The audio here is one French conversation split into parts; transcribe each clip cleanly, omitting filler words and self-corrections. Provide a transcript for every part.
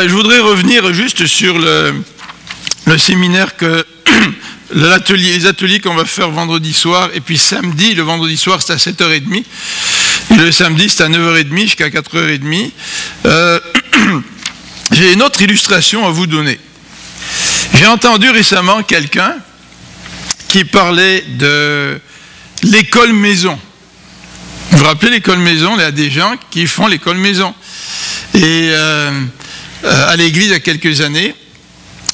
Je voudrais revenir juste sur le séminaire que les ateliers qu'on va faire vendredi soir, et puis samedi, le vendredi soir c'est à 7h30, et le samedi c'est à 9h30 jusqu'à 4h30. J'ai une autre illustration à vous donner. J'ai entendu récemment quelqu'un qui parlait de l'école maison. Vous vous rappelez l'école maison? Il y a des gens qui font l'école maison. Et à l'église, il y a quelques années,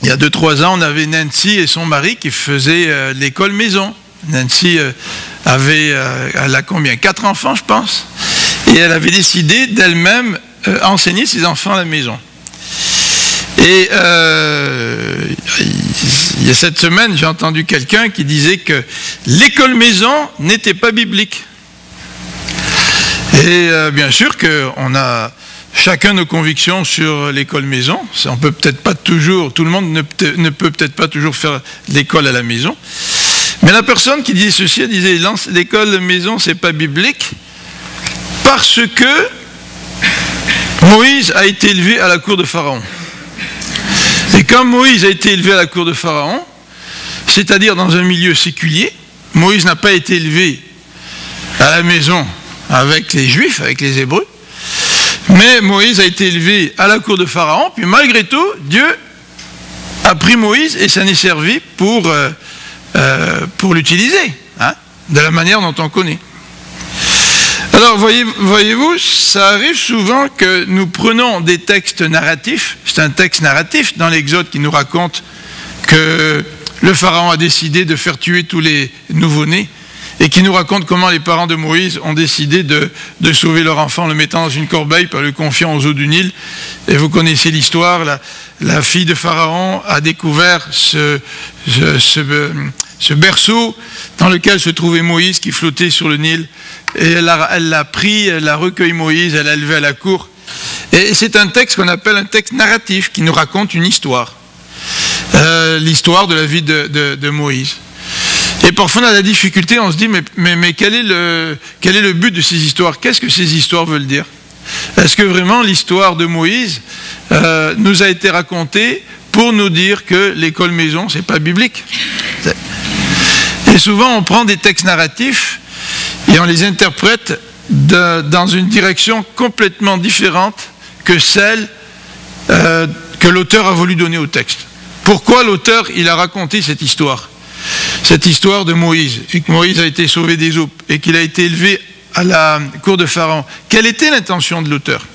il y a 2-3 ans, on avait Nancy et son mari qui faisaient l'école maison. Nancy elle a combien? 4 enfants, je pense. Et elle avait décidé d'elle-même enseigner ses enfants à la maison. Et il y a cette semaine, j'ai entendu quelqu'un qui disait que l'école maison n'était pas biblique. Et bien sûr qu'on a chacun nos convictions sur l'école maison. On peut peut-être pas toujours, tout le monde ne peut peut-être pas toujours faire l'école à la maison. Mais la personne qui disait ceci, elle disait l'école maison c'est pas biblique parce que Moïse a été élevé à la cour de Pharaon. Et comme Moïse a été élevé à la cour de Pharaon, c'est-à-dire dans un milieu séculier, Moïse n'a pas été élevé à la maison avec les Juifs, avec les Hébreux, mais Moïse a été élevé à la cour de Pharaon, puis malgré tout, Dieu a pris Moïse et s'en est servi pour l'utiliser, hein, de la manière dont on connaît. Alors, voyez-vous, ça arrive souvent que nous prenons des textes narratifs. C'est un texte narratif dans l'Exode qui nous raconte que le Pharaon a décidé de faire tuer tous les nouveau-nés et qui nous raconte comment les parents de Moïse ont décidé de sauver leur enfant en le mettant dans une corbeille par le confiant aux eaux du Nil. Et vous connaissez l'histoire, la fille de Pharaon a découvert ce berceau dans lequel se trouvait Moïse qui flottait sur le Nil. Et elle l'a pris, elle a recueilli Moïse, elle l'a élevé à la cour. Et c'est un texte qu'on appelle un texte narratif qui nous raconte une histoire. L'histoire de la vie de Moïse. Et parfois on a la difficulté, on se dit mais quel est le but de ces histoires? Qu'est-ce que ces histoires veulent dire? Est-ce que vraiment l'histoire de Moïse nous a été racontée pour nous dire que l'école maison c'est pas biblique? Et souvent on prend des textes narratifs et on les interprète dans une direction complètement différente que celle que l'auteur a voulu donner au texte. Pourquoi l'auteur il a raconté cette histoire de Moïse, et que Moïse a été sauvé des eaux, et qu'il a été élevé à la cour de Pharaon? Quelle était l'intention de l'auteur?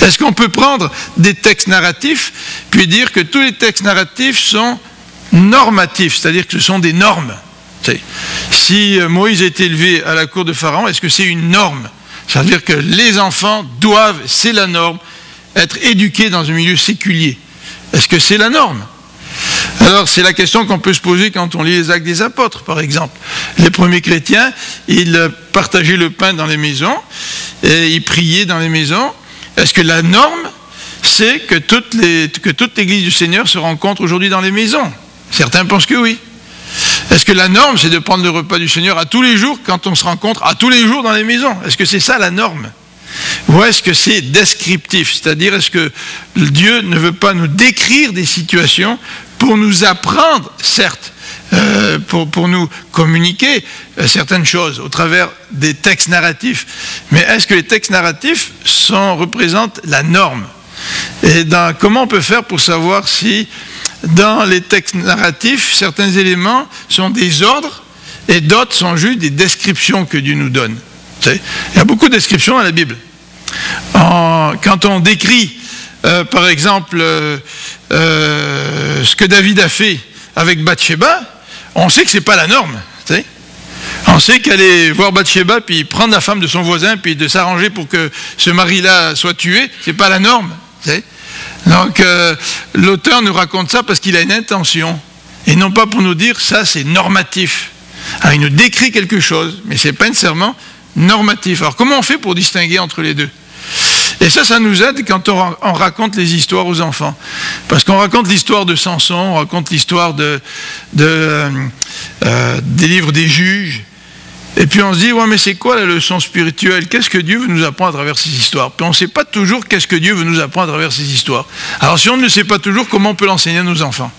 Est-ce qu'on peut prendre des textes narratifs, puis dire que tous les textes narratifs sont normatifs, c'est-à-dire que ce sont des normes? Si Moïse a été élevé à la cour de Pharaon, est-ce que c'est une norme? Ça veut dire que les enfants doivent, c'est la norme, être éduqués dans un milieu séculier. Est-ce que c'est la norme? Alors c'est la question qu'on peut se poser quand on lit les Actes des Apôtres, par exemple. Les premiers chrétiens, ils partageaient le pain dans les maisons, et ils priaient dans les maisons. Est-ce que la norme, c'est que toute l'Église du Seigneur se rencontre aujourd'hui dans les maisons? Certains pensent que oui. Est-ce que la norme, c'est de prendre le repas du Seigneur à tous les jours, quand on se rencontre à tous les jours dans les maisons? Est-ce que c'est ça la norme? Ou est-ce que c'est descriptif? C'est-à-dire, est-ce que Dieu ne veut pas nous décrire des situations pour nous apprendre, certes, pour nous communiquer certaines choses au travers des textes narratifs, mais est-ce que les textes narratifs représentent la norme? Et comment on peut faire pour savoir si dans les textes narratifs, certains éléments sont des ordres et d'autres sont juste des descriptions que Dieu nous donne? Il y a beaucoup de descriptions dans la Bible. Quand on décrit, par exemple, ce que David a fait avec Bathsheba, on sait que ce n'est pas la norme. On sait qu'aller voir Bathsheba, puis prendre la femme de son voisin, puis de s'arranger pour que ce mari-là soit tué, ce n'est pas la norme. Donc, l'auteur nous raconte ça parce qu'il a une intention, et non pas pour nous dire ça c'est normatif. Alors, il nous décrit quelque chose, mais ce n'est pas nécessairement normatif. Alors, comment on fait pour distinguer entre les deux? Et ça nous aide quand on raconte les histoires aux enfants. Parce qu'on raconte l'histoire de Samson, on raconte l'histoire des livres des juges. Et puis on se dit, ouais, mais c'est quoi la leçon spirituelle? Qu'est-ce que Dieu veut nous apprendre à travers ces histoires? Puis on ne sait pas toujours qu'est-ce que Dieu veut nous apprendre à travers ces histoires. Alors si on ne sait pas toujours, comment on peut l'enseigner à nos enfants?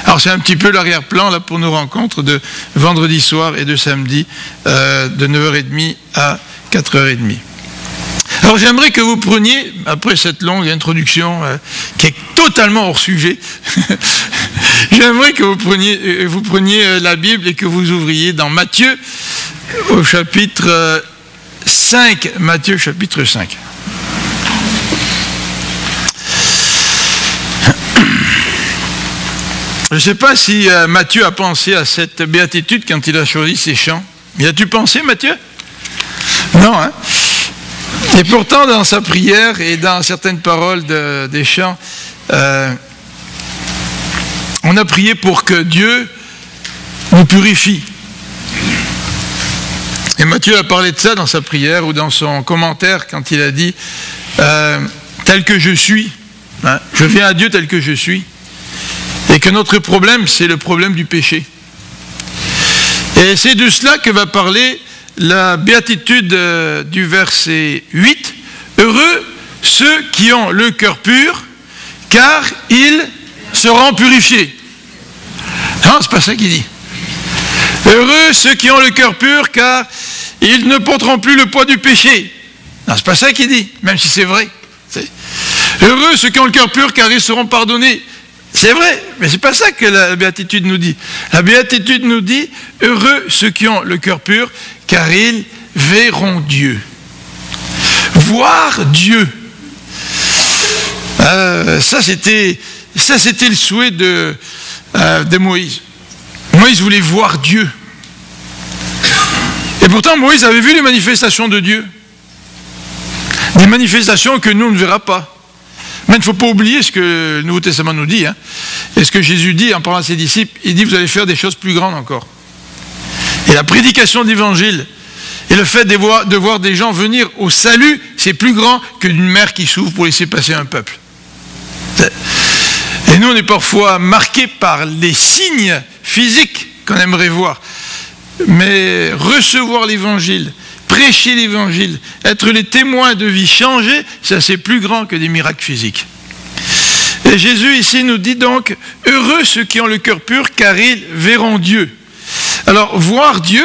Alors c'est un petit peu l'arrière-plan là pour nos rencontres de vendredi soir et de samedi de 9h30 à 4h30. Alors j'aimerais que vous preniez, après cette longue introduction qui est totalement hors sujet, j'aimerais que vous preniez la Bible et que vous ouvriez dans Matthieu au chapitre 5. Matthieu chapitre 5. Je ne sais pas si Matthieu a pensé à cette béatitude quand il a choisi ses chants. Y as-tu pensé, Matthieu? Non, hein? Et pourtant, dans sa prière et dans certaines paroles des chants, on a prié pour que Dieu nous purifie. Et Matthieu a parlé de ça dans sa prière ou dans son commentaire quand il a dit tel que je suis, hein, je viens à Dieu tel que je suis. Et que notre problème, c'est le problème du péché. Et c'est de cela que va parler la béatitude du verset 8. Heureux ceux qui ont le cœur pur, car ils seront purifiés. Non, c'est pas ça qu'il dit. Heureux ceux qui ont le cœur pur, car ils ne porteront plus le poids du péché. Non, c'est pas ça qu'il dit, même si c'est vrai. Heureux ceux qui ont le cœur pur, car ils seront pardonnés. C'est vrai, mais c'est pas ça que la béatitude nous dit. La béatitude nous dit, heureux ceux qui ont le cœur pur, car ils verront Dieu. Voir Dieu. Ça c'était le souhait de Moïse. Moïse voulait voir Dieu. Et pourtant Moïse avait vu les manifestations de Dieu. Des manifestations que nous on ne verra pas. Mais il ne faut pas oublier ce que le Nouveau Testament nous dit, hein, et ce que Jésus dit en parlant à ses disciples. Il dit, vous allez faire des choses plus grandes encore. Et la prédication de l'Évangile, et le fait de voir des gens venir au salut, c'est plus grand qu'une mer qui s'ouvre pour laisser passer un peuple. Et nous, on est parfois marqués par les signes physiques qu'on aimerait voir. Mais recevoir l'Évangile, prêcher l'Évangile, être les témoins de vie changée, ça c'est plus grand que des miracles physiques. Et Jésus ici nous dit donc, heureux ceux qui ont le cœur pur, car ils verront Dieu. Alors, voir Dieu,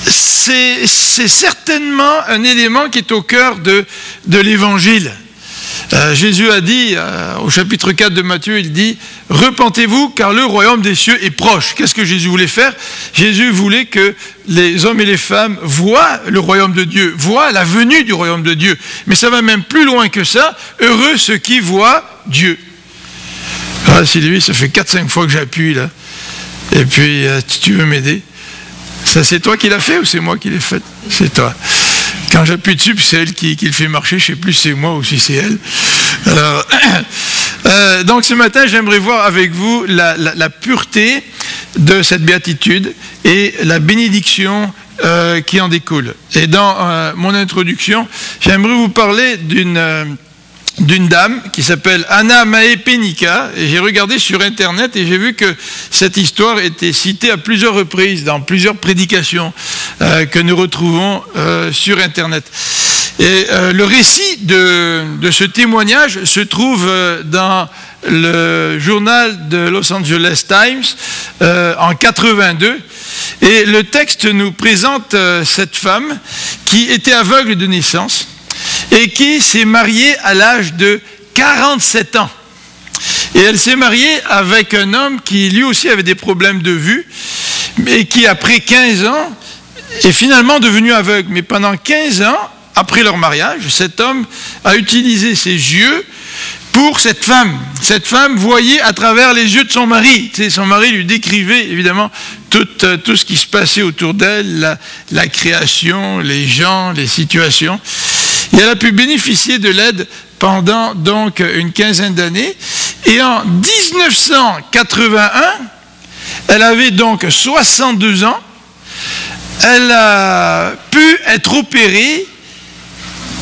c'est certainement un élément qui est au cœur de l'Évangile. Jésus a dit, au chapitre 4 de Matthieu, il dit « Repentez-vous, car le royaume des cieux est proche ». Qu'est-ce que Jésus voulait faire? Jésus voulait que les hommes et les femmes voient le royaume de Dieu, voient la venue du royaume de Dieu. Mais ça va même plus loin que ça. Heureux ceux qui voient Dieu. Ah, Sylvie, ça fait 4-5 fois que j'appuie là. Et puis, tu veux m'aider? Ça, c'est toi qui l'as fait ou c'est moi qui l'ai fait? C'est toi. Quand j'appuie dessus, puis c'est elle qui le fait marcher, je ne sais plus si c'est moi ou si c'est elle. Alors, donc ce matin, j'aimerais voir avec vous la pureté de cette béatitude et la bénédiction qui en découle. Et dans mon introduction, j'aimerais vous parler d'une dame qui s'appelle Anna Mae Penica, et j'ai regardé sur internet et j'ai vu que cette histoire était citée à plusieurs reprises dans plusieurs prédications que nous retrouvons sur internet. Et le récit de ce témoignage se trouve dans le journal de Los Angeles Times en 82, et le texte nous présente cette femme qui était aveugle de naissance et qui s'est mariée à l'âge de 47 ans. Et elle s'est mariée avec un homme qui lui aussi avait des problèmes de vue, et qui après 15 ans est finalement devenu aveugle. Mais pendant 15 ans, après leur mariage, cet homme a utilisé ses yeux pour cette femme. Cette femme voyait à travers les yeux de son mari. Tu sais, son mari lui décrivait évidemment tout ce qui se passait autour d'elle, la création, les gens, les situations. Et elle a pu bénéficier de l'aide pendant donc une quinzaine d'années. Et en 1981, elle avait donc 62 ans. Elle a pu être opérée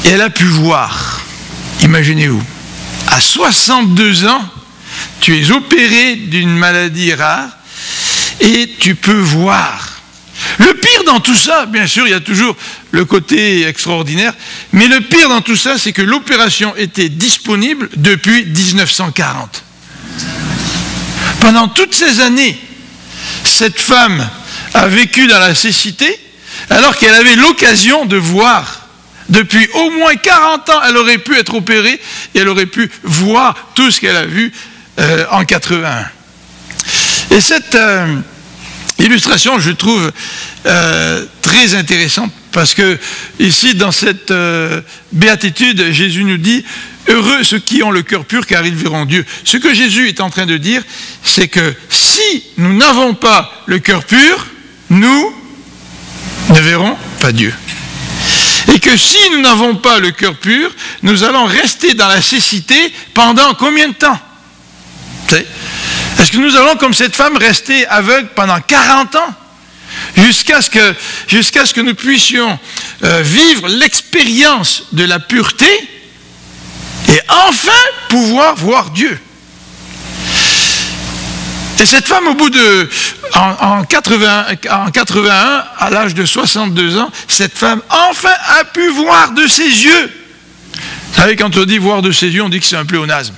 et elle a pu voir. Imaginez-vous, à 62 ans, tu es opéré d'une maladie rare et tu peux voir. Le pire dans tout ça, bien sûr, il y a toujours le côté extraordinaire, mais le pire dans tout ça, c'est que l'opération était disponible depuis 1940. Pendant toutes ces années, cette femme a vécu dans la cécité, alors qu'elle avait l'occasion de voir. Depuis au moins 40 ans, elle aurait pu être opérée et elle aurait pu voir tout ce qu'elle a vu en 81. Et cette illustration, je trouve très intéressante parce que ici, dans cette béatitude, Jésus nous dit « Heureux ceux qui ont le cœur pur, car ils verront Dieu ». Ce que Jésus est en train de dire, c'est que si nous n'avons pas le cœur pur, nous ne verrons pas Dieu. Et que si nous n'avons pas le cœur pur, nous allons rester dans la cécité pendant combien de temps? Est-ce que nous allons, comme cette femme, rester aveugles pendant 40 ans? Jusqu'à ce que nous puissions vivre l'expérience de la pureté et enfin pouvoir voir Dieu. Et cette femme, au bout de... En 81, à l'âge de 62 ans, cette femme, enfin, a pu voir de ses yeux. Vous savez, quand on dit voir de ses yeux, on dit que c'est un pléonasme.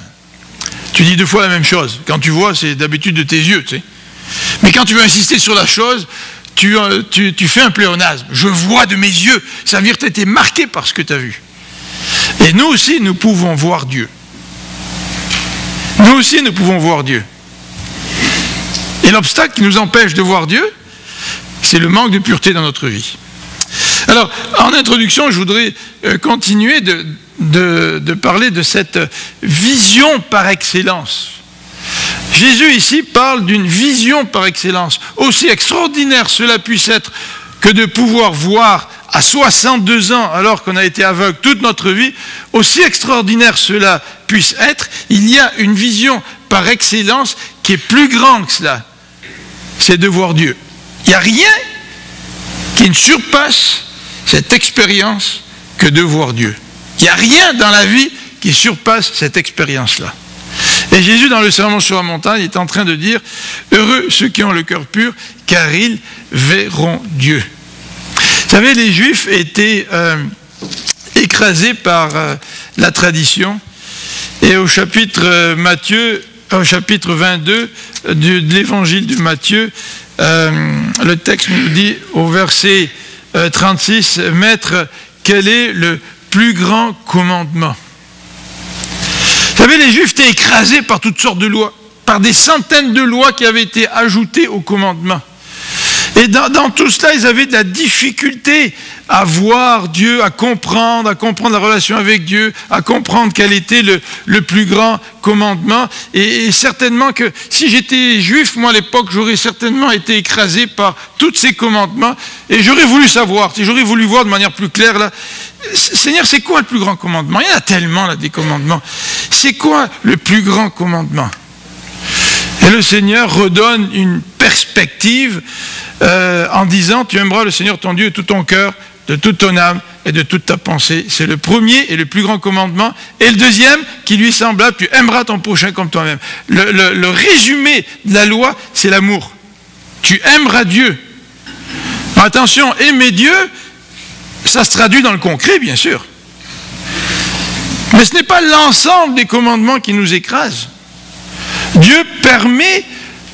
Tu dis deux fois la même chose. Quand tu vois, c'est d'habitude de tes yeux, tu sais. Mais quand tu veux insister sur la chose, tu fais un pléonasme. Je vois de mes yeux. Ça veut dire que tu as été marqué par ce que tu as vu. Et nous aussi, nous pouvons voir Dieu. Nous aussi, nous pouvons voir Dieu. Et l'obstacle qui nous empêche de voir Dieu, c'est le manque de pureté dans notre vie. Alors, en introduction, je voudrais continuer de parler de cette vision par excellence. Jésus ici parle d'une vision par excellence. Aussi extraordinaire cela puisse être que de pouvoir voir à 62 ans, alors qu'on a été aveugle toute notre vie, aussi extraordinaire cela puisse être, il y a une vision par excellence qui est plus grande que cela. C'est de voir Dieu. Il n'y a rien qui ne surpasse cette expérience que de voir Dieu. Il n'y a rien dans la vie qui surpasse cette expérience-là. Et Jésus, dans le Sermon sur la montagne, est en train de dire « Heureux ceux qui ont le cœur pur, car ils verront Dieu. » Vous savez, les Juifs étaient écrasés par la tradition. Et au chapitre au chapitre 22 de l'évangile de Matthieu, le texte nous dit au verset 36, « Maître, quel est le plus grand commandement ?» Vous savez, les Juifs étaient écrasés par toutes sortes de lois, par des centaines de lois qui avaient été ajoutées au commandement. Et dans tout cela, ils avaient de la difficulté à voir Dieu, à comprendre la relation avec Dieu, à comprendre quel était le plus grand commandement. Et certainement que si j'étais juif, moi à l'époque, j'aurais certainement été écrasé par tous ces commandements. Et j'aurais voulu savoir, j'aurais voulu voir de manière plus claire, là, Seigneur, c'est quoi le plus grand commandement? Il y en a tellement là des commandements. C'est quoi le plus grand commandement? Et le Seigneur redonne une perspective en disant, tu aimeras le Seigneur ton Dieu de tout ton cœur, de toute ton âme et de toute ta pensée. C'est le premier et le plus grand commandement. Et le deuxième, qui lui est semblable, tu aimeras ton prochain comme toi-même. Le résumé de la loi, c'est l'amour. Tu aimeras Dieu. Attention, aimer Dieu, ça se traduit dans le concret, bien sûr. Mais ce n'est pas l'ensemble des commandements qui nous écrasent. Dieu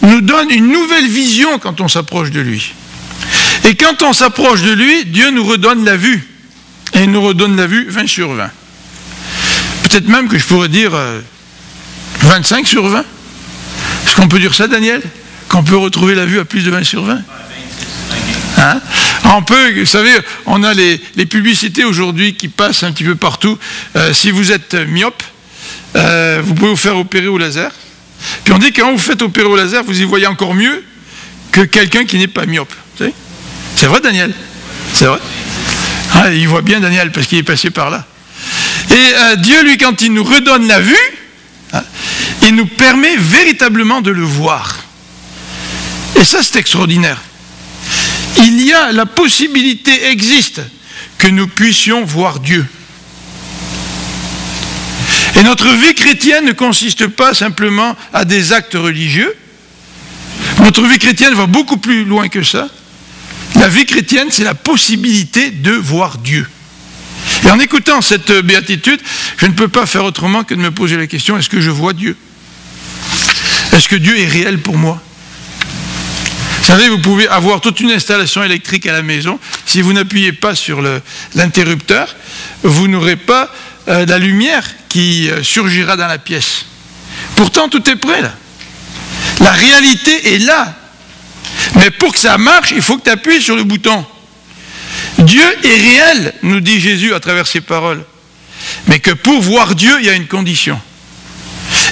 nous donne une nouvelle vision quand on s'approche de lui. Et quand on s'approche de lui, Dieu nous redonne la vue. Et il nous redonne la vue 20 sur 20. Peut-être même que je pourrais dire 25 sur 20. Est-ce qu'on peut dire ça, Daniel? Qu'on peut retrouver la vue à plus de 20 sur 20? Hein? On peut, vous savez, on a les publicités aujourd'hui qui passent un petit peu partout. Si vous êtes myope, vous pouvez vous faire opérer au laser. Puis on dit que quand vous faites opérer au laser, vous y voyez encore mieux que quelqu'un qui n'est pas myope. C'est vrai, Daniel? C'est vrai? Ah, il voit bien, Daniel, parce qu'il est passé par là. Et Dieu, lui, quand il nous redonne la vue, il nous permet véritablement de le voir. Et ça, c'est extraordinaire. Il y a, la possibilité existe que nous puissions voir Dieu. Et notre vie chrétienne ne consiste pas simplement à des actes religieux. Notre vie chrétienne va beaucoup plus loin que ça. La vie chrétienne, c'est la possibilité de voir Dieu. Et en écoutant cette béatitude, je ne peux pas faire autrement que de me poser la question, est-ce que je vois Dieu? Est-ce que Dieu est réel pour moi? Vous savez, vous pouvez avoir toute une installation électrique à la maison. Si vous n'appuyez pas sur l'interrupteur, vous n'aurez pas la lumière qui surgira dans la pièce. Pourtant, tout est prêt là. La réalité est là. Mais pour que ça marche, il faut que tu appuies sur le bouton. Dieu est réel, nous dit Jésus à travers ses paroles. Mais que pour voir Dieu, il y a une condition.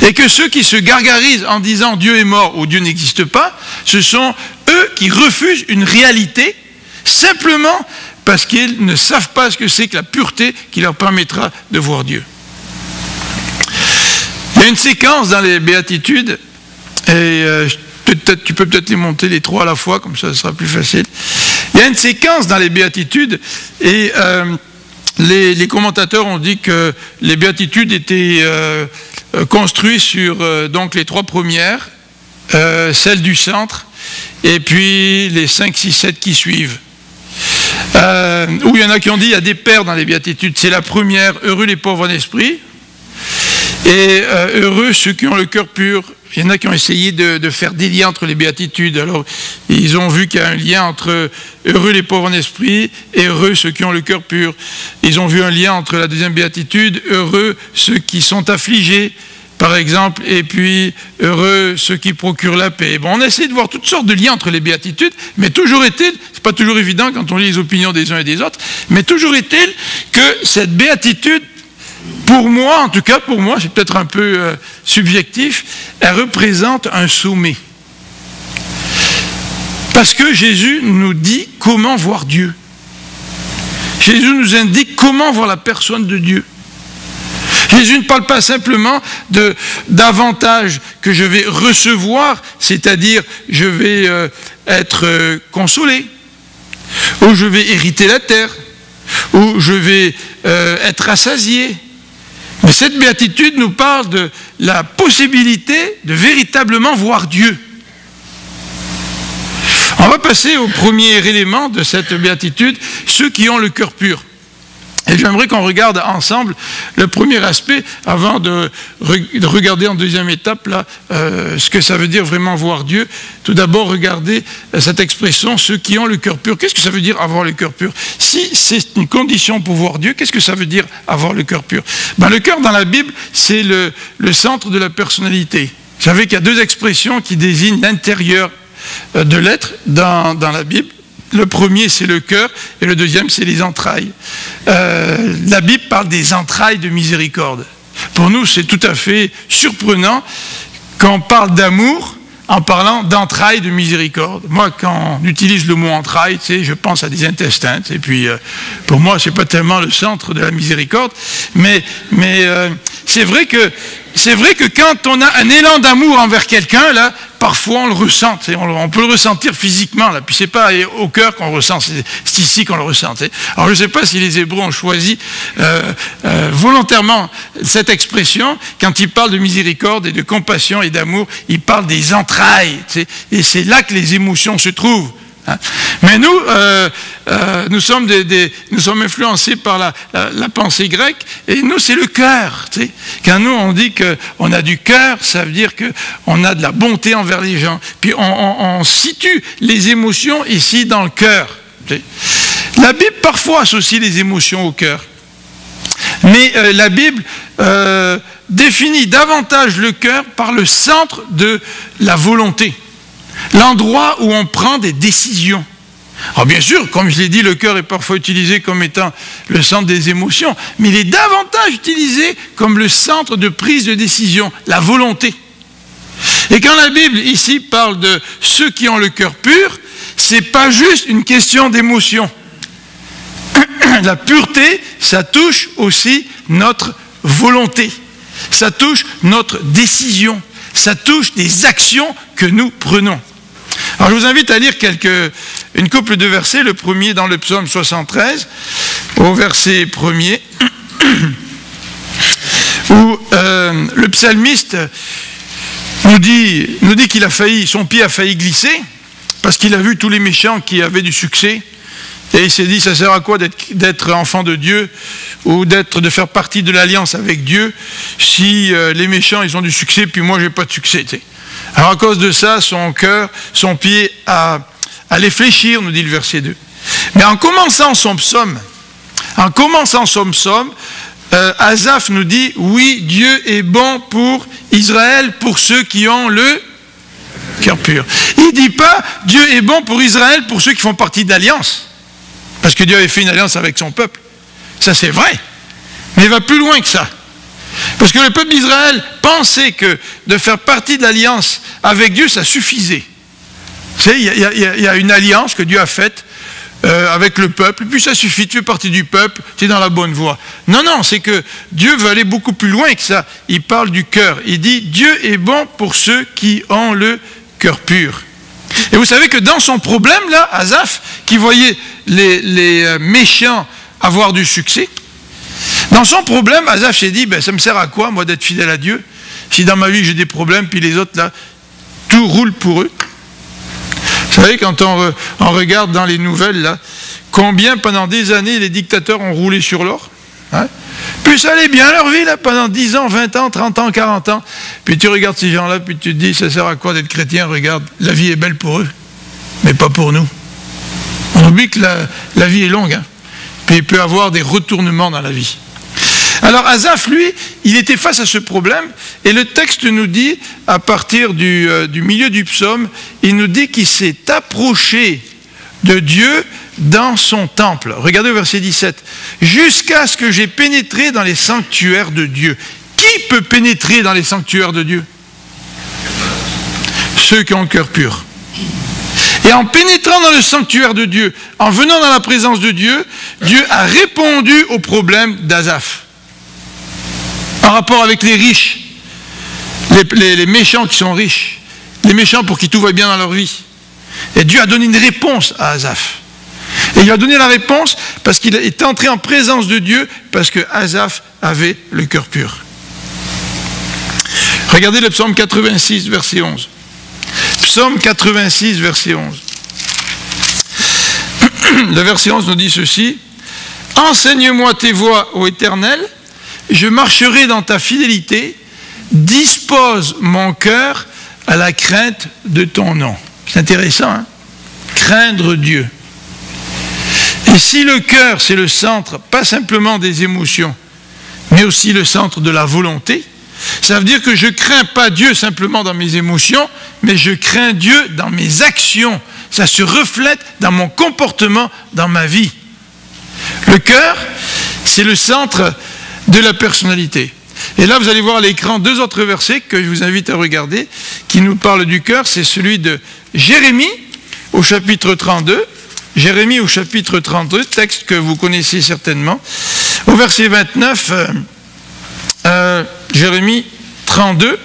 Et que ceux qui se gargarisent en disant Dieu est mort ou Dieu n'existe pas, ce sont eux qui refusent une réalité simplement parce qu'ils ne savent pas ce que c'est que la pureté qui leur permettra de voir Dieu. Il y a une séquence dans les béatitudes, et tu peux peut-être les monter les trois à la fois, comme ça ce sera plus facile. Il y a une séquence dans les béatitudes, et les commentateurs ont dit que les béatitudes étaient construites sur donc les trois premières, celle du centre, et puis les 5, 6, 7 qui suivent. Où il y en a qui ont dit, il y a des paires dans les béatitudes. C'est la première, heureux les pauvres en esprit, et heureux ceux qui ont le cœur pur. Il y en a qui ont essayé de faire des liens entre les béatitudes. Alors, ils ont vu qu'il y a un lien entre heureux les pauvres en esprit et heureux ceux qui ont le cœur pur. Ils ont vu un lien entre la deuxième béatitude, heureux ceux qui sont affligés, par exemple, et puis heureux ceux qui procurent la paix. Bon, on a essayé de voir toutes sortes de liens entre les béatitudes, mais toujours est-il, c'est pas toujours évident quand on lit les opinions des uns et des autres, mais toujours est-il que cette béatitude, pour moi, en tout cas pour moi, c'est peut-être un peu subjectif, elle représente un sommet. Parce que Jésus nous dit comment voir Dieu. Jésus nous indique comment voir la personne de Dieu. Jésus ne parle pas simplement d'avantages que je vais recevoir, c'est-à-dire je vais être consolé, ou je vais hériter la terre, ou je vais être rassasié. Mais cette béatitude nous parle de la possibilité de véritablement voir Dieu. On va passer au premier élément de cette béatitude, ceux qui ont le cœur pur. Et j'aimerais qu'on regarde ensemble le premier aspect avant de regarder en deuxième étape là, ce que ça veut dire vraiment voir Dieu. Tout d'abord, regardez cette expression, ceux qui ont le cœur pur. Qu'est-ce que ça veut dire avoir le cœur pur? Si c'est une condition pour voir Dieu, qu'est-ce que ça veut dire avoir le cœur pur? Ben, le cœur dans la Bible, c'est le centre de la personnalité. Vous savez qu'il y a deux expressions qui désignent l'intérieur de l'être dans la Bible. Le premier, c'est le cœur, et le deuxième, c'est les entrailles. La Bible parle des entrailles de miséricorde. Pour nous, c'est tout à fait surprenant qu'on parle d'amour en parlant d'entrailles de miséricorde. Moi, quand on utilise le mot entrailles, tu sais, je pense à des intestins. Et puis, pour moi, c'est pas tellement le centre de la miséricorde, mais c'est vrai que quand on a un élan d'amour envers quelqu'un, là, parfois on le ressent, on peut le ressentir physiquement, là, puis c'est pas au cœur qu'on le ressent, c'est ici qu'on le ressent. Alors je ne sais pas si les Hébreux ont choisi volontairement cette expression, quand ils parlent de miséricorde et de compassion et d'amour, ils parlent des entrailles, et c'est là que les émotions se trouvent. Mais nous, nous sommes influencés par la pensée grecque, et nous, c'est le cœur. Quand nous, on dit qu'on a du cœur, ça veut dire qu'on a de la bonté envers les gens. Puis on situe les émotions ici dans le cœur. La Bible, parfois, associe les émotions au cœur. Mais la Bible définit davantage le cœur par le centre de la volonté. L'endroit où on prend des décisions. Alors bien sûr, comme je l'ai dit, le cœur est parfois utilisé comme étant le centre des émotions, mais il est davantage utilisé comme le centre de prise de décision, la volonté. Et quand la Bible ici parle de ceux qui ont le cœur pur, c'est pas juste une question d'émotion. La pureté, ça touche aussi notre volonté, ça touche notre décision, ça touche des actions que nous prenons. Alors je vous invite à lire une couple de versets, le premier dans le psaume 73, au verset 1er, où le psalmiste nous dit qu'il son pied a failli glisser, parce qu'il a vu tous les méchants qui avaient du succès, et il s'est dit, ça sert à quoi d'être enfant de Dieu, ou de faire partie de l'alliance avec Dieu, si les méchants, ils ont du succès, puis moi, j'ai pas de succès, tu sais. Alors, à cause de ça, son cœur, son pied a allé fléchir, nous dit le verset 2. Mais en commençant son psaume, Asaph nous dit, oui, Dieu est bon pour Israël, pour ceux qui ont le cœur pur. Il ne dit pas, Dieu est bon pour Israël, pour ceux qui font partie de l'alliance. Parce que Dieu avait fait une alliance avec son peuple. Ça, c'est vrai. Mais il va plus loin que ça. Parce que le peuple d'Israël pensait que de faire partie de l'alliance avec Dieu, ça suffisait. Vous savez, il y a une alliance que Dieu a faite avec le peuple, et puis ça suffit, tu fais partie du peuple, tu es dans la bonne voie. Non, non, c'est que Dieu veut aller beaucoup plus loin que ça. Il parle du cœur. Il dit, Dieu est bon pour ceux qui ont le cœur pur. Et vous savez que dans son problème, là, Asaph, qui voyait les méchants avoir du succès, dans son problème, Asaph s'est dit, ben, ça me sert à quoi, moi, d'être fidèle à Dieu, si dans ma vie j'ai des problèmes, puis les autres, là, tout roule pour eux. Vous savez, quand on regarde dans les nouvelles, là, combien pendant des années les dictateurs ont roulé sur l'or, hein? Puis ça allait bien leur vie, là, pendant 10 ans, 20 ans, 30 ans, 40 ans. Puis tu regardes ces gens-là, puis tu te dis, ça sert à quoi d'être chrétien? Regarde, la vie est belle pour eux, mais pas pour nous. On oublie que la vie est longue, hein? Puis il peut y avoir des retournements dans la vie. Alors Asaph, lui, il était face à ce problème, et le texte nous dit, à partir du milieu du psaume, il nous dit qu'il s'est approché de Dieu dans son temple. Regardez au verset 17. « Jusqu'à ce que j'ai pénétré dans les sanctuaires de Dieu. » Qui peut pénétrer dans les sanctuaires de Dieu? Ceux qui ont le cœur pur. Et en pénétrant dans le sanctuaire de Dieu, en venant dans la présence de Dieu, Dieu a répondu au problème d'Asaph. En rapport avec les riches, les méchants qui sont riches, les méchants pour qui tout va bien dans leur vie. Et Dieu a donné une réponse à Asaph. Et il a donné la réponse parce qu'il est entré en présence de Dieu, parce que Asaph avait le cœur pur. Regardez le psaume 86, verset 11. Psaume 86, verset 11. Le verset 11 nous dit ceci. « Enseigne-moi tes voies, ô Éternel, je marcherai dans ta fidélité, dispose mon cœur à la crainte de ton nom. » C'est intéressant, hein? Craindre Dieu. Et si le cœur, c'est le centre, pas simplement des émotions, mais aussi le centre de la volonté, ça veut dire que je ne crains pas Dieu simplement dans mes émotions, mais je crains Dieu dans mes actions. Ça se reflète dans mon comportement, dans ma vie. Le cœur, c'est le centre de la personnalité. Et là, vous allez voir à l'écran 2 autres versets que je vous invite à regarder, qui nous parlent du cœur. C'est celui de Jérémie, au chapitre 32. Jérémie, au chapitre 32, texte que vous connaissez certainement. Au verset 29, Jérémie 32.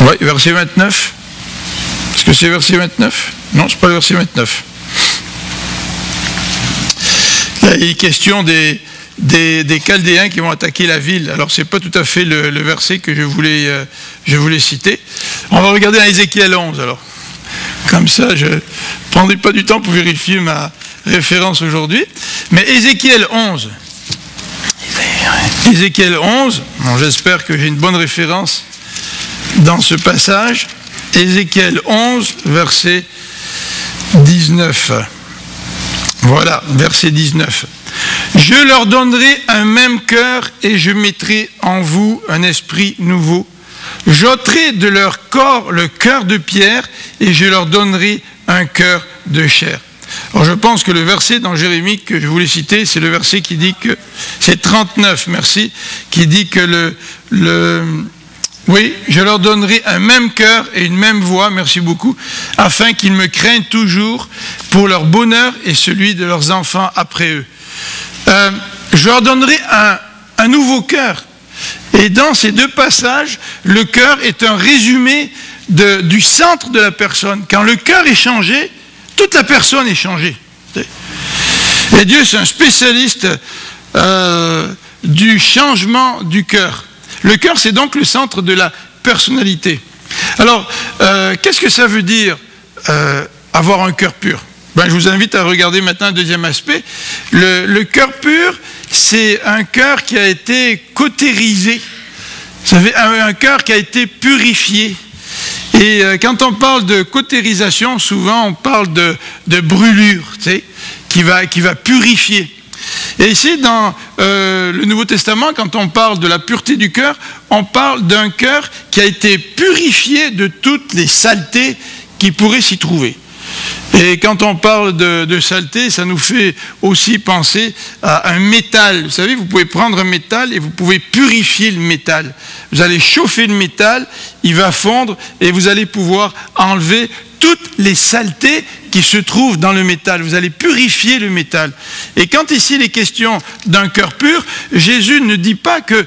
Oui, verset 29. Est-ce que c'est verset 29? Non, ce n'est pas le verset 29. Là, il est question des Chaldéens qui vont attaquer la ville. Alors, ce n'est pas tout à fait le verset que je voulais citer. On va regarder dans Ézéchiel 11, alors. Comme ça, je ne prendrai pas du temps pour vérifier ma référence aujourd'hui. Mais Ézéchiel 11. Ézéchiel 11, bon, j'espère que j'ai une bonne référence dans ce passage. Ézéchiel 11, verset 19. Voilà, verset 19. « Je leur donnerai un même cœur et je mettrai en vous un esprit nouveau. J'ôterai de leur corps le cœur de pierre et je leur donnerai un cœur de chair. » Alors je pense que le verset dans Jérémie que je voulais citer, c'est le verset qui dit que, c'est 39, merci, qui dit que oui, je leur donnerai un même cœur et une même voix, merci beaucoup, afin qu'ils me craignent toujours pour leur bonheur et celui de leurs enfants après eux. Je leur donnerai un nouveau cœur. Et dans ces 2 passages, le cœur est un résumé du centre de la personne. Quand le cœur est changé, toute la personne est changée. Et Dieu, c'est un spécialiste du changement du cœur. Le cœur, c'est donc le centre de la personnalité. Alors, qu'est-ce que ça veut dire avoir un cœur pur? Je vous invite à regarder maintenant un deuxième aspect. Le cœur pur, c'est un cœur qui a été cautérisé. Vous savez, un cœur qui a été purifié. Et quand on parle de cautérisation, souvent on parle de brûlure, tu sais, qui va purifier. Et ici, dans le Nouveau Testament, quand on parle de la pureté du cœur, on parle d'un cœur qui a été purifié de toutes les saletés qui pourraient s'y trouver. Et quand on parle de saleté, ça nous fait aussi penser à un métal. Vous savez, vous pouvez prendre un métal et vous pouvez purifier le métal. Vous allez chauffer le métal, il va fondre et vous allez pouvoir enlever toutes les saletés qui se trouvent dans le métal. Vous allez purifier le métal. Et quand ici il est question d'un cœur pur, Jésus ne dit pas que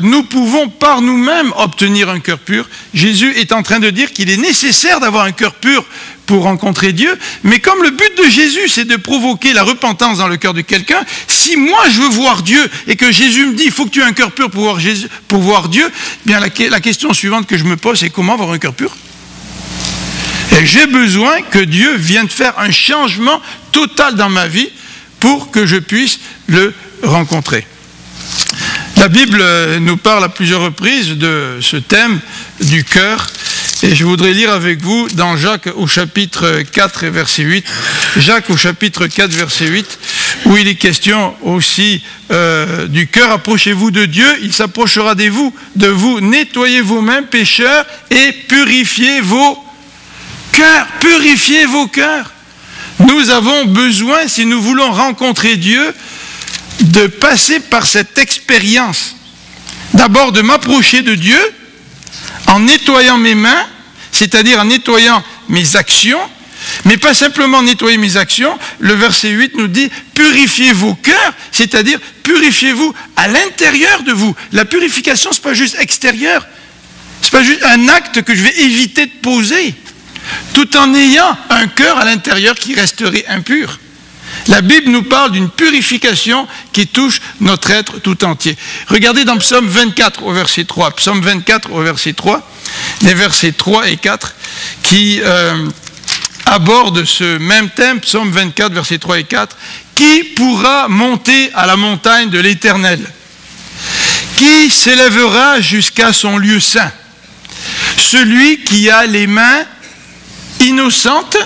nous pouvons par nous-mêmes obtenir un cœur pur. Jésus est en train de dire qu'il est nécessaire d'avoir un cœur pur pour rencontrer Dieu, mais comme le but de Jésus, c'est de provoquer la repentance dans le cœur de quelqu'un, si moi je veux voir Dieu et que Jésus me dit, il faut que tu aies un cœur pur pour voir Dieu, bien la question suivante que je me pose, c'est comment avoir un cœur pur? Et j'ai besoin que Dieu vienne faire un changement total dans ma vie pour que je puisse le rencontrer. La Bible nous parle à plusieurs reprises de ce thème du cœur. Et je voudrais lire avec vous dans Jacques au chapitre 4 et verset 8. Jacques au chapitre 4 verset 8, où il est question aussi du cœur. Approchez-vous de Dieu, il s'approchera de vous. Nettoyez vous-même, pécheurs, et purifiez vos cœurs. Purifiez vos cœurs. Nous avons besoin, si nous voulons rencontrer Dieu, de passer par cette expérience. D'abord de m'approcher de Dieu, en nettoyant mes mains, c'est-à-dire en nettoyant mes actions, mais pas simplement nettoyer mes actions. Le verset 8 nous dit « Purifiez vos cœurs », c'est-à-dire purifiez-vous à l'intérieur de vous. La purification, ce n'est pas juste extérieur, ce n'est pas juste un acte que je vais éviter de poser, tout en ayant un cœur à l'intérieur qui resterait impur. La Bible nous parle d'une purification qui touche notre être tout entier. Regardez dans Psaume 24 au verset 3. Psaume 24 au verset 3, les versets 3 et 4 qui abordent ce même thème. Psaume 24, versets 3 et 4. Qui pourra monter à la montagne de l'Éternel? Qui s'élèvera jusqu'à son lieu saint? Celui qui a les mains innocentes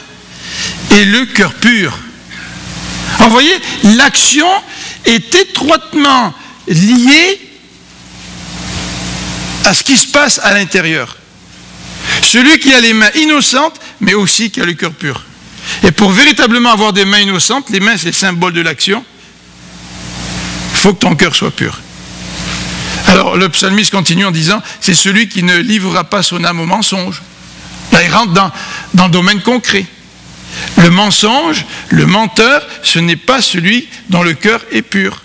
et le cœur pur. Alors, vous voyez, l'action est étroitement liée à ce qui se passe à l'intérieur. Celui qui a les mains innocentes, mais aussi qui a le cœur pur. Et pour véritablement avoir des mains innocentes, les mains c'est le symbole de l'action, il faut que ton cœur soit pur. Alors le psalmiste continue en disant, c'est celui qui ne livrera pas son âme au mensonge. Là il rentre dans le domaine concret. Le mensonge, le menteur, ce n'est pas celui dont le cœur est pur.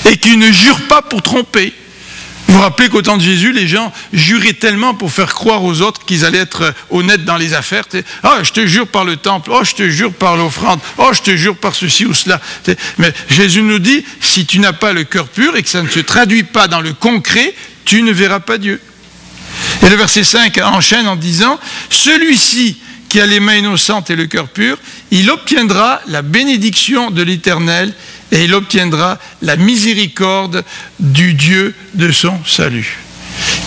Et qui ne jure pas pour tromper. Vous vous rappelez qu'au temps de Jésus, les gens juraient tellement pour faire croire aux autres qu'ils allaient être honnêtes dans les affaires. Ah, je te jure par le temple, oh, je te jure par l'offrande, oh, je te jure par ceci ou cela. Mais Jésus nous dit, si tu n'as pas le cœur pur et que ça ne se traduit pas dans le concret, tu ne verras pas Dieu. Et le verset 5 enchaîne en disant, celui-ci qui a les mains innocentes et le cœur pur, il obtiendra la bénédiction de l'Éternel et il obtiendra la miséricorde du Dieu de son salut.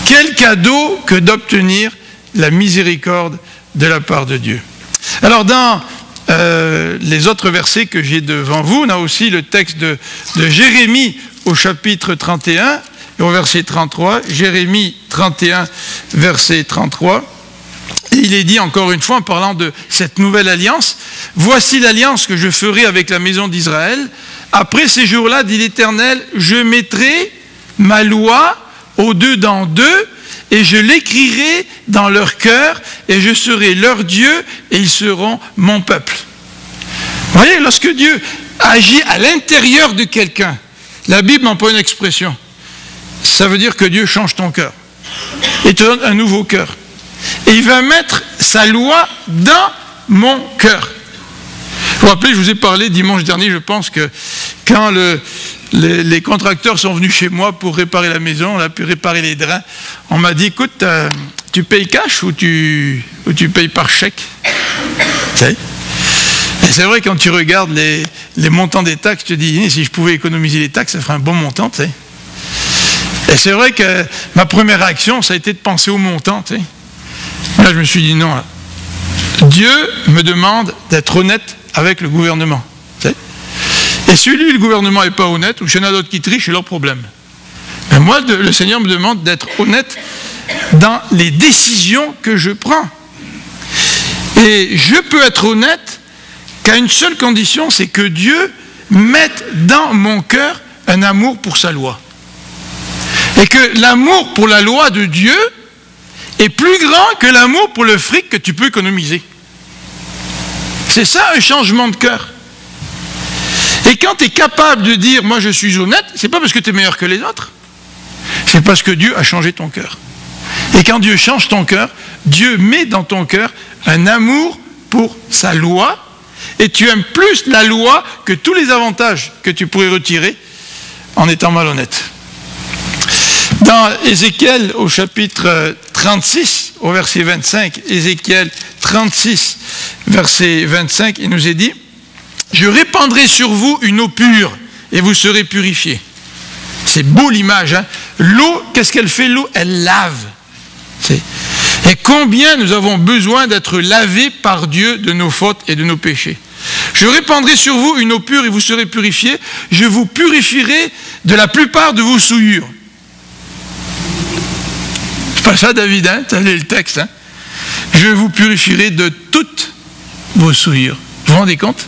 Quel cadeau que d'obtenir la miséricorde de la part de Dieu. Alors dans les autres versets que j'ai devant vous, on a aussi le texte de Jérémie au chapitre 31 et au verset 33. Jérémie 31, verset 33. Et il est dit encore une fois en parlant de cette nouvelle alliance, « Voici l'alliance que je ferai avec la maison d'Israël. Après ces jours-là, dit l'Éternel, je mettrai ma loi au-dedans d'eux et je l'écrirai dans leur cœur et je serai leur Dieu et ils seront mon peuple. » Vous voyez, lorsque Dieu agit à l'intérieur de quelqu'un, la Bible emploie une expression. Ça veut dire que Dieu change ton cœur et te donne un nouveau cœur. Et il va mettre sa loi dans mon cœur. Vous vous rappelez, je vous ai parlé dimanche dernier, je pense que quand les contracteurs sont venus chez moi pour réparer la maison, on a pu réparer les drains, on m'a dit, écoute, tu payes cash ou tu payes par chèque? Et c'est vrai, quand tu regardes les montants des taxes, tu te dis, si je pouvais économiser les taxes, ça ferait un bon montant, tu sais. Et c'est vrai que ma première réaction, ça a été de penser au montant, tu sais. Là, je me suis dit, non, là. Dieu me demande d'être honnête avec le gouvernement. Tu sais. Et si lui, le gouvernement n'est pas honnête, ou s'il y en a d'autres qui trichent, c'est leur problème. Mais moi, le Seigneur me demande d'être honnête dans les décisions que je prends. Et je peux être honnête qu'à une seule condition, c'est que Dieu mette dans mon cœur un amour pour sa loi. Et que l'amour pour la loi de Dieu est plus grand que l'amour pour le fric que tu peux économiser. C'est ça un changement de cœur. Et quand tu es capable de dire, moi je suis honnête, c'est pas parce que tu es meilleur que les autres, c'est parce que Dieu a changé ton cœur. Et quand Dieu change ton cœur, Dieu met dans ton cœur un amour pour sa loi, et tu aimes plus la loi que tous les avantages que tu pourrais retirer en étant malhonnête. Dans Ézéchiel, au chapitre 36, au verset 25, Ézéchiel 36, verset 25, il nous est dit, « Je répandrai sur vous une eau pure, et vous serez purifiés. » C'est beau l'image, hein? L'eau, qu'est-ce qu'elle fait l'eau? Elle lave. Et combien nous avons besoin d'être lavés par Dieu de nos fautes et de nos péchés. Je répandrai sur vous une eau pure et vous serez purifiés. Je vous purifierai de la plupart de vos souillures. C'est pas ça, David, hein? Tu as lu le texte, hein? Je vous purifierai de toutes vos souillures. Vous vous rendez compte?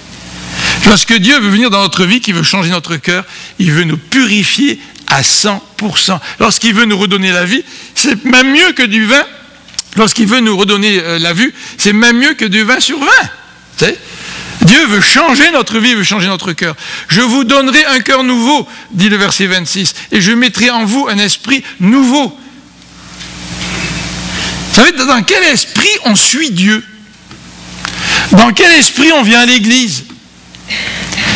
Lorsque Dieu veut venir dans notre vie, qu'il veut changer notre cœur, il veut nous purifier à 100%. Lorsqu'il veut nous redonner la vie, c'est même mieux que du vin. Lorsqu'il veut nous redonner la vue, c'est même mieux que du vin sur vin. Tu sais? Dieu veut changer notre vie, veut changer notre cœur. Je vous donnerai un cœur nouveau, dit le verset 26, et je mettrai en vous un esprit nouveau. Vous savez, dans quel esprit on suit Dieu? Dans quel esprit on vient à l'église?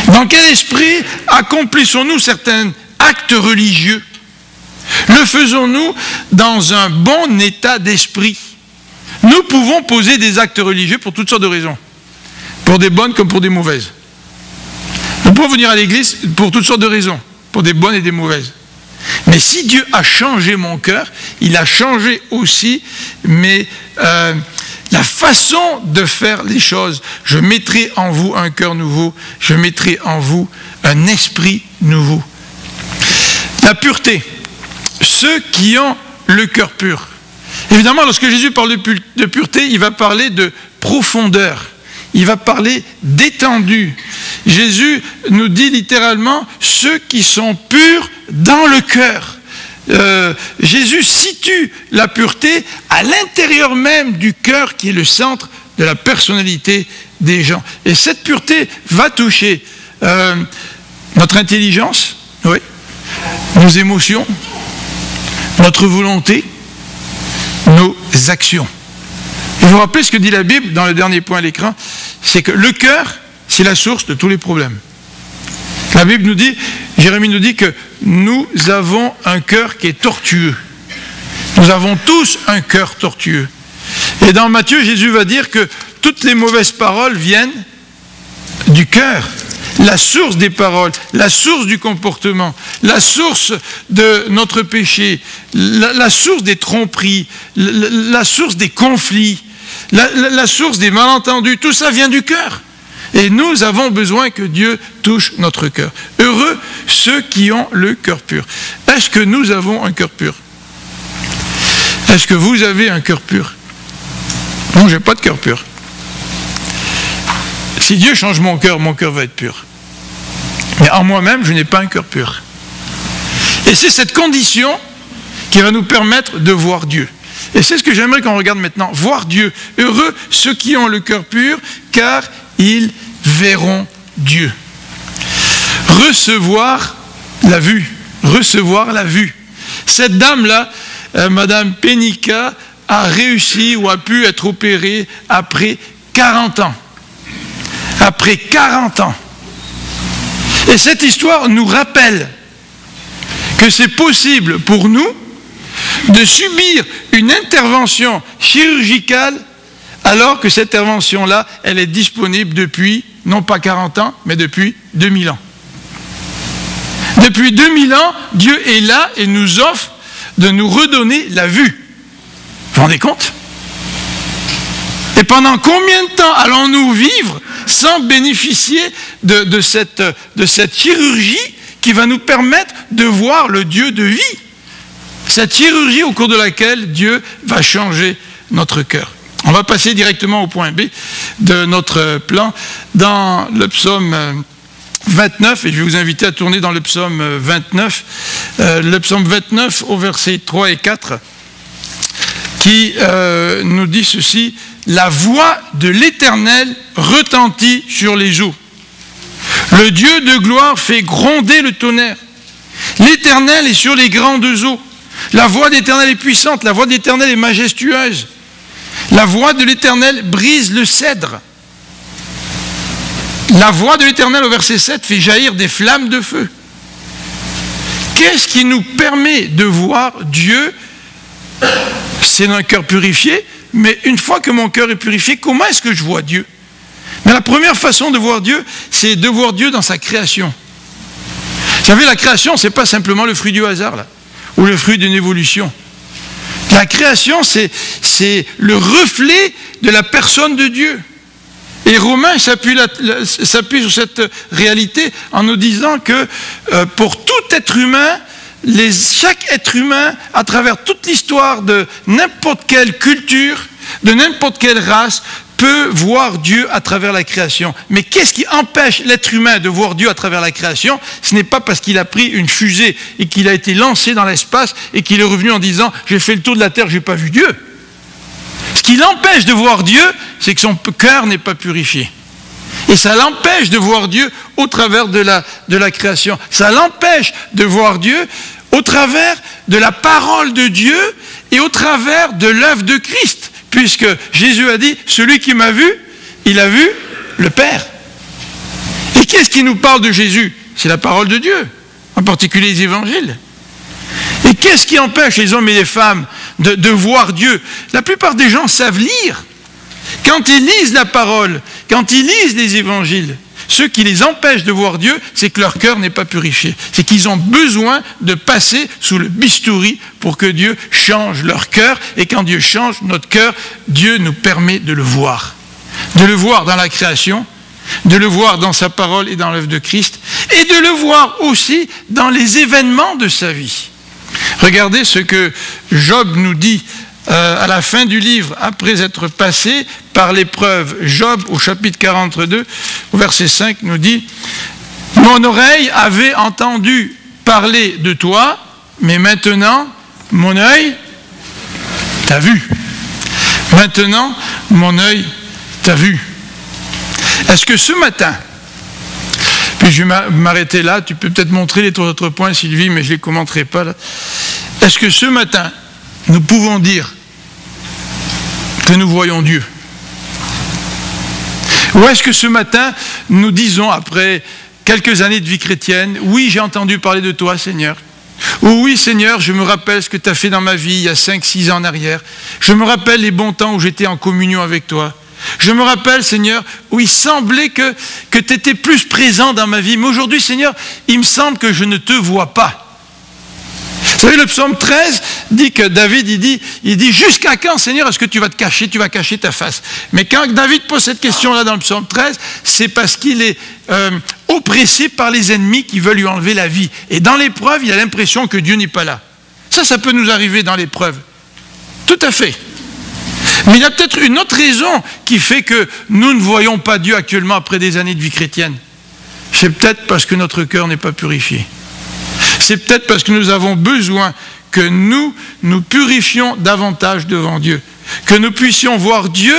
Dans quel esprit accomplissons-nous certains actes religieux? Le faisons-nous dans un bon état d'esprit? Nous pouvons poser des actes religieux pour toutes sortes de raisons. Pour des bonnes comme pour des mauvaises. Nous pouvons venir à l'église pour toutes sortes de raisons. Pour des bonnes et des mauvaises. Mais si Dieu a changé mon cœur, il a changé aussi la façon de faire les choses. Je mettrai en vous un cœur nouveau. Je mettrai en vous un esprit nouveau. La pureté. Ceux qui ont le cœur pur. Évidemment, lorsque Jésus parle de pureté, il va parler de profondeur. Il va parler d'étendue. Jésus nous dit littéralement ceux qui sont purs dans le cœur. Jésus situe la pureté à l'intérieur même du cœur qui est le centre de la personnalité des gens. Et cette pureté va toucher notre intelligence, oui, nos émotions, notre volonté, nos actions. Et vous vous rappelez ce que dit la Bible dans le dernier point à l'écran, c'est que le cœur, c'est la source de tous les problèmes. La Bible nous dit, Jérémie nous dit que nous avons un cœur qui est tortueux. Nous avons tous un cœur tortueux. Et dans Matthieu, Jésus va dire que toutes les mauvaises paroles viennent du cœur. La source des paroles, la source du comportement, la source de notre péché, la source des tromperies, la source des conflits, la source des malentendus, tout ça vient du cœur. Et nous avons besoin que Dieu touche notre cœur. Heureux ceux qui ont le cœur pur. Est-ce que nous avons un cœur pur? Est-ce que vous avez un cœur pur? Non, je n'ai pas de cœur pur. Si Dieu change mon cœur va être pur. Mais en moi-même, je n'ai pas un cœur pur. Et c'est cette condition qui va nous permettre de voir Dieu. Et c'est ce que j'aimerais qu'on regarde maintenant. Voir Dieu. Heureux ceux qui ont le cœur pur, car ils verront Dieu. Recevoir la vue. Recevoir la vue. Cette dame-là, Madame Penica, a réussi ou a pu être opérée après 40 ans. Après 40 ans. Et cette histoire nous rappelle que c'est possible pour nous de subir une intervention chirurgicale alors que cette intervention-là, elle est disponible depuis, non pas 40 ans, mais depuis 2000 ans. Depuis 2000 ans, Dieu est là et nous offre de nous redonner la vue. Vous vous rendez compte? Et pendant combien de temps allons-nous vivre sans bénéficier de cette chirurgie qui va nous permettre de voir le Dieu de vie? Cette chirurgie au cours de laquelle Dieu va changer notre cœur. On va passer directement au point B de notre plan dans le psaume 29, et je vais vous inviter à tourner dans le psaume 29, le psaume 29 au verset 3 et 4, qui nous dit ceci: la voix de l'Éternel retentit sur les eaux. Le Dieu de gloire fait gronder le tonnerre. L'Éternel est sur les grandes eaux. La voix de l'Éternel est puissante, la voix de l'Éternel est majestueuse. La voix de l'Éternel brise le cèdre. La voix de l'Éternel, au verset 7, fait jaillir des flammes de feu. Qu'est-ce qui nous permet de voir Dieu? C'est un cœur purifié, mais une fois que mon cœur est purifié, comment est-ce que je vois Dieu? Mais la première façon de voir Dieu, c'est de voir Dieu dans sa création. Vous savez, la création, ce n'est pas simplement le fruit du hasard, là, ou le fruit d'une évolution. La création, c'est le reflet de la personne de Dieu. Et Romains s'appuie sur cette réalité en nous disant que pour tout être humain, chaque être humain, à travers toute l'histoire de n'importe quelle culture, de n'importe quelle race, peut voir Dieu à travers la création. Mais qu'est-ce qui empêche l'être humain de voir Dieu à travers la création? Ce n'est pas parce qu'il a pris une fusée et qu'il a été lancé dans l'espace et qu'il est revenu en disant « j'ai fait le tour de la terre, je n'ai pas vu Dieu ». Ce qui l'empêche de voir Dieu, c'est que son cœur n'est pas purifié. Et ça l'empêche de voir Dieu au travers de la création. Ça l'empêche de voir Dieu au travers de la parole de Dieu et au travers de l'œuvre de Christ. Puisque Jésus a dit, celui qui m'a vu, il a vu le Père. Et qu'est-ce qui nous parle de Jésus? C'est la parole de Dieu, en particulier les évangiles. Et qu'est-ce qui empêche les hommes et les femmes de voir Dieu? La plupart des gens savent lire. Quand ils lisent la parole, quand ils lisent les évangiles, ce qui les empêche de voir Dieu, c'est que leur cœur n'est pas purifié. C'est qu'ils ont besoin de passer sous le bistouri pour que Dieu change leur cœur. Et quand Dieu change notre cœur, Dieu nous permet de le voir. De le voir dans la création, de le voir dans sa parole et dans l'œuvre de Christ, et de le voir aussi dans les événements de sa vie. Regardez ce que Job nous dit à la fin du livre, après être passé par l'épreuve. Job, au chapitre 42, au verset 5, nous dit « Mon oreille avait entendu parler de toi, mais maintenant, mon œil t'a vu. Maintenant, mon œil t'a vu. » Est-ce que ce matin, puis je vais m'arrêter là, tu peux peut-être montrer les trois autres points, Sylvie, mais je ne les commenterai pas là. Est-ce que ce matin, nous pouvons dire que nous voyons Dieu? Ou est-ce que ce matin, nous disons, après quelques années de vie chrétienne, oui, j'ai entendu parler de toi, Seigneur. Ou oui, Seigneur, je me rappelle ce que tu as fait dans ma vie il y a 5-6 ans en arrière. Je me rappelle les bons temps où j'étais en communion avec toi. Je me rappelle, Seigneur, où il semblait que tu étais plus présent dans ma vie. Mais aujourd'hui, Seigneur, il me semble que je ne te vois pas. Vous savez, le psaume 13 dit que David, il dit jusqu'à quand, Seigneur, est-ce que tu vas te cacher, tu vas cacher ta face? Mais quand David pose cette question-là dans le psaume 13, c'est parce qu'il est oppressé par les ennemis qui veulent lui enlever la vie. Et dans l'épreuve, il a l'impression que Dieu n'est pas là. Ça peut nous arriver dans l'épreuve. Tout à fait. Mais il y a peut-être une autre raison qui fait que nous ne voyons pas Dieu actuellement après des années de vie chrétienne. C'est peut-être parce que notre cœur n'est pas purifié. C'est peut-être parce que nous avons besoin que nous purifions davantage devant Dieu. Que nous puissions voir Dieu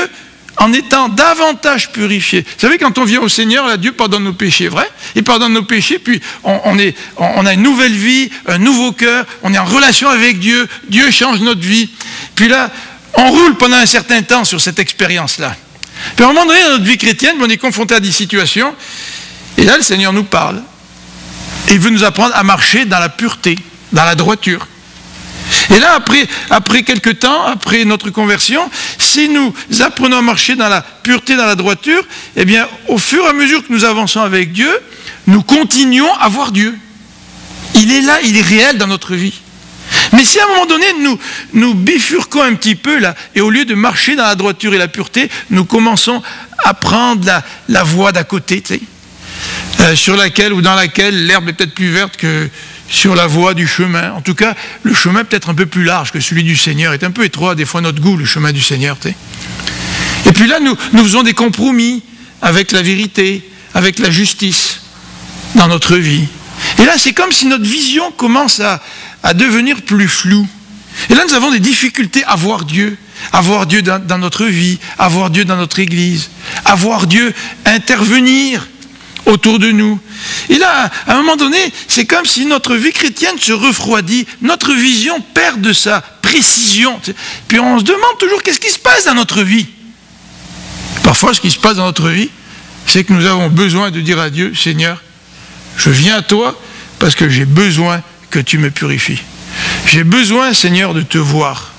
en étant davantage purifiés. Vous savez, quand on vient au Seigneur, là, Dieu pardonne nos péchés, vrai? Il pardonne nos péchés, puis on a une nouvelle vie, un nouveau cœur, on est en relation avec Dieu, Dieu change notre vie. Puis là, on roule pendant un certain temps sur cette expérience-là. Puis à un moment donné, dans notre vie chrétienne, on est confronté à des situations, et là, le Seigneur nous parle. Et il veut nous apprendre à marcher dans la pureté, dans la droiture. Et là, après quelques temps, après notre conversion, si nous apprenons à marcher dans la pureté, dans la droiture, eh bien, au fur et à mesure que nous avançons avec Dieu, nous continuons à voir Dieu. Il est là, il est réel dans notre vie. Mais si à un moment donné, nous bifurquons un petit peu là, et au lieu de marcher dans la droiture et la pureté, nous commençons à prendre la voie d'à côté, tu sais, sur laquelle ou dans laquelle l'herbe est peut-être plus verte que sur la voie du chemin. En tout cas, le chemin peut-être un peu plus large que celui du Seigneur, est un peu étroit, des fois notre goût, le chemin du Seigneur, tu sais. Et puis là, nous faisons des compromis avec la vérité, avec la justice dans notre vie. Et là, c'est comme si notre vision commence à devenir plus floue. Et là, nous avons des difficultés à voir Dieu dans notre vie, à voir Dieu dans notre Église, à voir Dieu intervenir autour de nous. Et là, à un moment donné, c'est comme si notre vie chrétienne se refroidit, notre vision perd de sa précision. Puis on se demande toujours qu'est-ce qui se passe dans notre vie. Parfois, ce qui se passe dans notre vie, c'est que nous avons besoin de dire à Dieu, Seigneur, je viens à toi parce que j'ai besoin que tu me purifies. J'ai besoin, Seigneur, de te voir.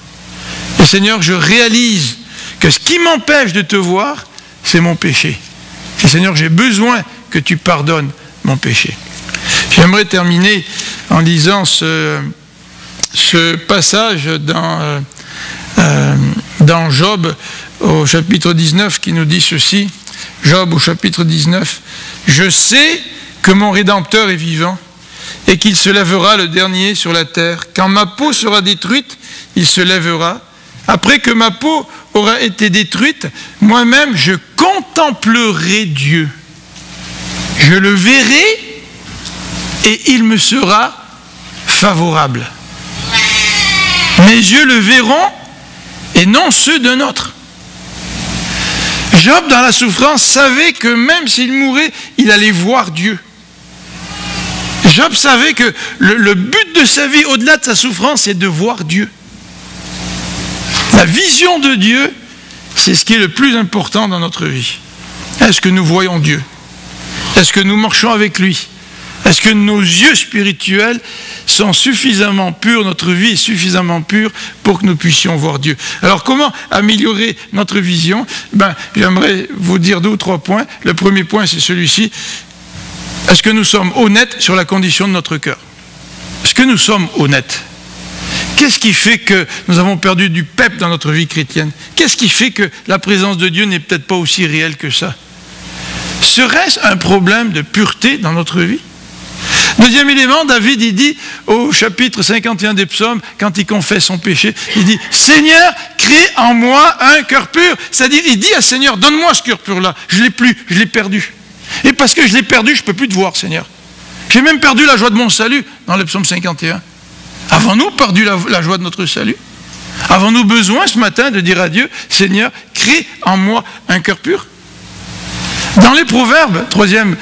Et Seigneur, je réalise que ce qui m'empêche de te voir, c'est mon péché. Et Seigneur, j'ai besoin que tu pardonnes mon péché. J'aimerais terminer en lisant ce passage dans Job au chapitre 19 qui nous dit ceci. Job au chapitre 19. Je sais que mon Rédempteur est vivant et qu'il se lèvera le dernier sur la terre. Quand ma peau sera détruite, il se lèvera. Après que ma peau aura été détruite, moi-même je contemplerai Dieu. Je le verrai et il me sera favorable. Mes yeux le verront et non ceux d'un autre. Job, dans la souffrance, savait que même s'il mourait, il allait voir Dieu. Job savait que le but de sa vie, au-delà de sa souffrance, c'est de voir Dieu. La vision de Dieu, c'est ce qui est le plus important dans notre vie. Est-ce que nous voyons Dieu? Est-ce que nous marchons avec lui? Est-ce que nos yeux spirituels sont suffisamment purs, notre vie est suffisamment pure pour que nous puissions voir Dieu? Alors comment améliorer notre vision? J'aimerais vous dire 2 ou 3 points. Le premier point, c'est celui-ci. Est-ce que nous sommes honnêtes sur la condition de notre cœur? Est-ce que nous sommes honnêtes? Qu'est-ce qui fait que nous avons perdu du pep dans notre vie chrétienne? Qu'est-ce qui fait que la présence de Dieu n'est peut-être pas aussi réelle que ça? Serait-ce un problème de pureté dans notre vie? Deuxième élément, David, il dit au chapitre 51 des psaumes, quand il confesse son péché, il dit « Seigneur, crée en moi un cœur pur ». C'est-à-dire, il dit à Seigneur, donne-moi ce cœur pur-là. Je ne l'ai plus, je l'ai perdu. Et parce que je l'ai perdu, je ne peux plus te voir, Seigneur. J'ai même perdu la joie de mon salut dans le psaume 51. Avons-nous perdu la joie de notre salut? Avons-nous besoin ce matin de dire à Dieu, Seigneur, crée en moi un cœur pur? Dans les Proverbes, troisième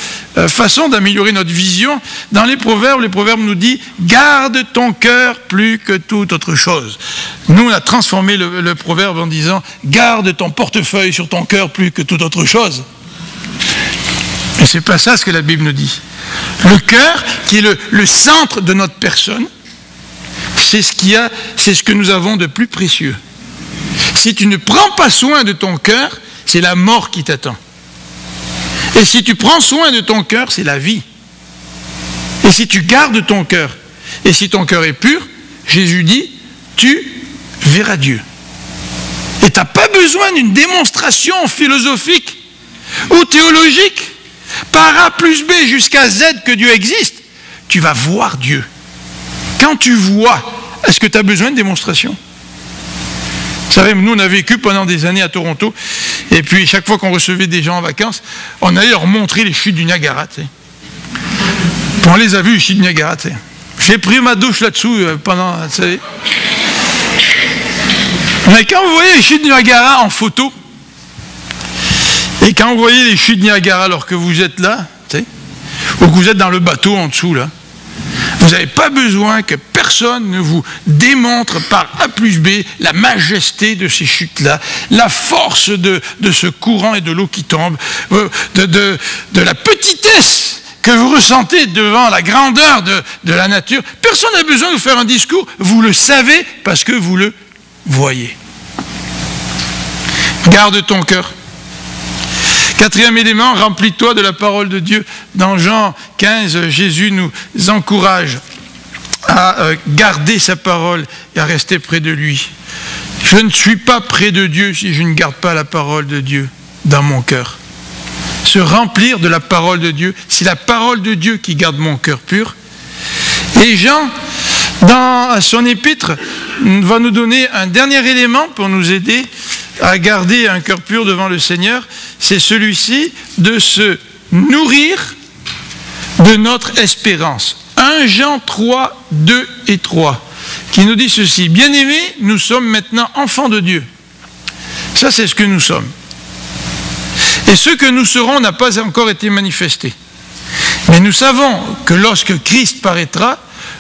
façon d'améliorer notre vision, dans les Proverbes nous dit « Garde ton cœur plus que toute autre chose ». Nous, on a transformé le proverbe en disant « Garde ton portefeuille sur ton cœur plus que toute autre chose ». Et ce n'est pas ça ce que la Bible nous dit. Le cœur, qui est le centre de notre personne, c'est ce que nous avons de plus précieux. Si tu ne prends pas soin de ton cœur, c'est la mort qui t'attend. Et si tu prends soin de ton cœur, c'est la vie. Et si tu gardes ton cœur, et si ton cœur est pur, Jésus dit, tu verras Dieu. Et tu n'as pas besoin d'une démonstration philosophique ou théologique, par A plus B jusqu'à Z que Dieu existe, tu vas voir Dieu. Quand tu vois, est-ce que tu as besoin de démonstration? Vous savez, nous, on a vécu pendant des années à Toronto, et puis chaque fois qu'on recevait des gens en vacances, on allait leur montrer les chutes du Niagara. Tu sais. On les a vues, les chutes du Niagara. Tu sais. J'ai pris ma douche là-dessous pendant... Tu sais. Mais quand vous voyez les chutes du Niagara en photo, et quand vous voyez les chutes du Niagara alors que vous êtes là, tu sais, ou que vous êtes dans le bateau en dessous, là, vous n'avez pas besoin que personne ne vous démontre par A plus B la majesté de ces chutes-là, la force de ce courant et de l'eau qui tombe, de la petitesse que vous ressentez devant la grandeur de la nature, personne n'a besoin de vous faire un discours, vous le savez parce que vous le voyez. Garde ton cœur. Quatrième élément, remplis-toi de la parole de Dieu. Dans Jean 15, Jésus nous encourage à garder sa parole et à rester près de lui. Je ne suis pas près de Dieu si je ne garde pas la parole de Dieu dans mon cœur. Se remplir de la parole de Dieu, c'est la parole de Dieu qui garde mon cœur pur. Et Jean, dans son épître, va nous donner un dernier élément pour nous aider à garder un cœur pur devant le Seigneur, c'est celui-ci de se nourrir de notre espérance. 1 Jean 3, 2 et 3, qui nous dit ceci: bien-aimés, nous sommes maintenant enfants de Dieu. Ça, c'est ce que nous sommes. Et ce que nous serons n'a pas encore été manifesté. Mais nous savons que lorsque Christ paraîtra,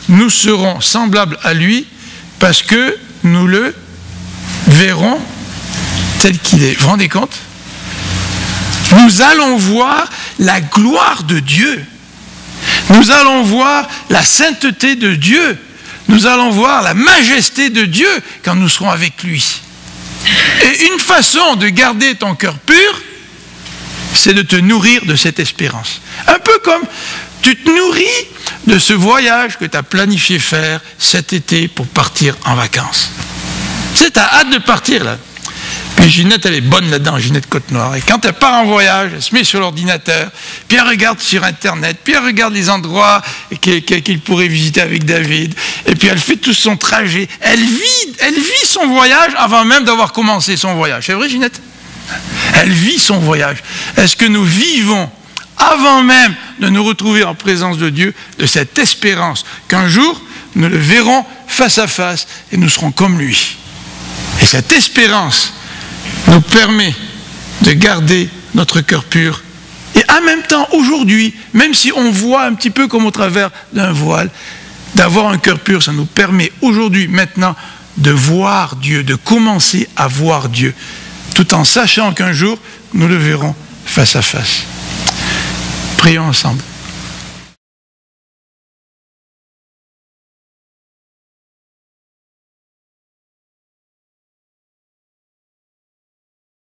nous serons semblables à lui parce que nous le verrons tel qu'il est. Vous vous rendez compte? Nous allons voir la gloire de Dieu. Nous allons voir la sainteté de Dieu. Nous allons voir la majesté de Dieu quand nous serons avec lui. Et une façon de garder ton cœur pur, c'est de te nourrir de cette espérance. Un peu comme tu te nourris de ce voyage que tu as planifié faire cet été pour partir en vacances. Tu sais, tu as hâte de partir là. Puis Ginette, elle est bonne là-dedans, Ginette Côte-Noire. Et quand elle part en voyage, elle se met sur l'ordinateur, puis elle regarde sur Internet, puis elle regarde les endroits qu'il pourrait visiter avec David, et puis elle fait tout son trajet. Elle vit son voyage avant même d'avoir commencé son voyage. C'est vrai, Ginette? Elle vit son voyage. Est-ce que nous vivons, avant même de nous retrouver en présence de Dieu, de cette espérance qu'un jour, nous le verrons face à face et nous serons comme lui? Et cette espérance nous permet de garder notre cœur pur. Et en même temps, aujourd'hui, même si on voit un petit peu comme au travers d'un voile, d'avoir un cœur pur, ça nous permet aujourd'hui, maintenant, de voir Dieu, de commencer à voir Dieu, tout en sachant qu'un jour, nous le verrons face à face. Prions ensemble.